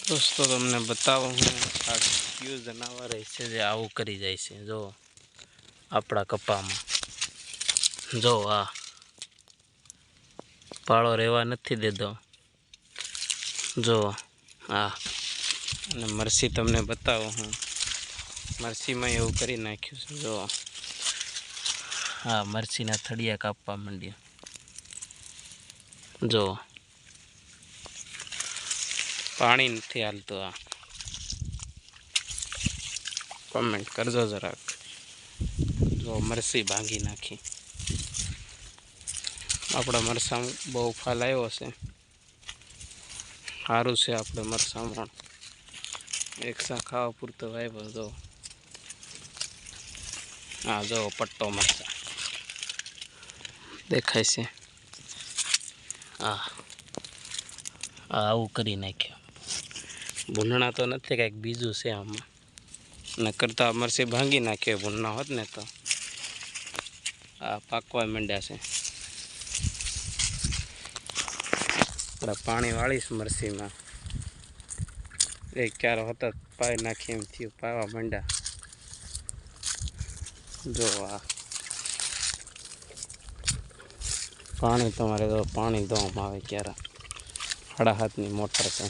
दोस्तों तमने बताऊं हूँ आ क्यू जनावर है जे आવું કરી જાય છે જો આપણા કપામાં જો આ પાળો રહેવા નથી દેતો જો આ અને મરસી તમને બતાવું હું મરસીમાં એવું કરી નાખ્યું છે જો હા મરસીના થડિયા કાપવા માંડ્યા જો પાણી નથી હાલતું આ कमेंट करजो जराक जो मरसी भांगी नाखी अपना मरसा बहु फल आयो से सारू से अपने मरसा एक सा खावा पूरतो वाव्यो जो हाँ जो पट्टो मरसा देखाय से हाँ आવું કરી નાખ્યું ભૂંડણા તો નથી કંઈક બીજું છે આમાં न करता मरसी भांगी नाखे भूनना होत ने तो आ पाकवा मंड्या से पानी वालीस मरसी में एक क्यारो होता पाई नाखी एम थी पावा मंड्या जो आ पानी तमारे तो पानी दो आवे क्यारा 8.5 हाथनी मोटर से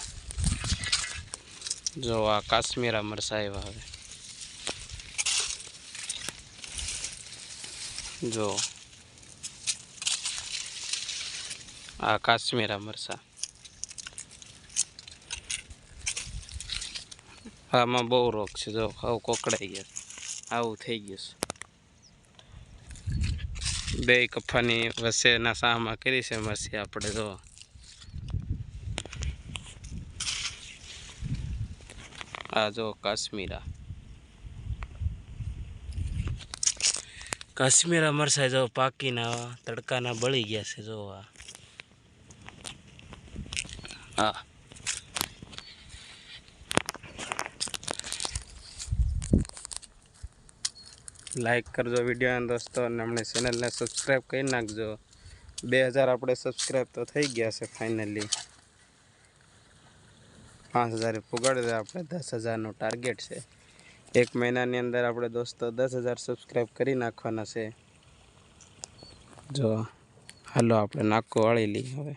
जो आ काश्मीरा मरसा आव्या हवे जो आ काश्मीरा मरसा आमा बहु रोग छे जो हाव कोकड़ाई गया आवुं थई गयुं छे बे कफानी वसेना सामा करी छे मरसी आपणे जो आ जो काश्मीरा काश्मीरा मरसा जो पाकीना तड़काना बળી ગયા છે જો आ लाइक करजो वीडियो दोस्तों ने हमने चैनल ने सब्सक्राइब कर नाखजो 2000 આપણે सब्सक्राइब तो થઈ ગયા છે फाइनली 5000 पुगाड़ी दे આપણે 10000 નો टार्गेट છે एक महीना ની અંદર આપણે दोस्तों 10000 सब्सक्राइब કરી નાખવાના છે जो हालो આપણે નાકો વાળી લઈ હવે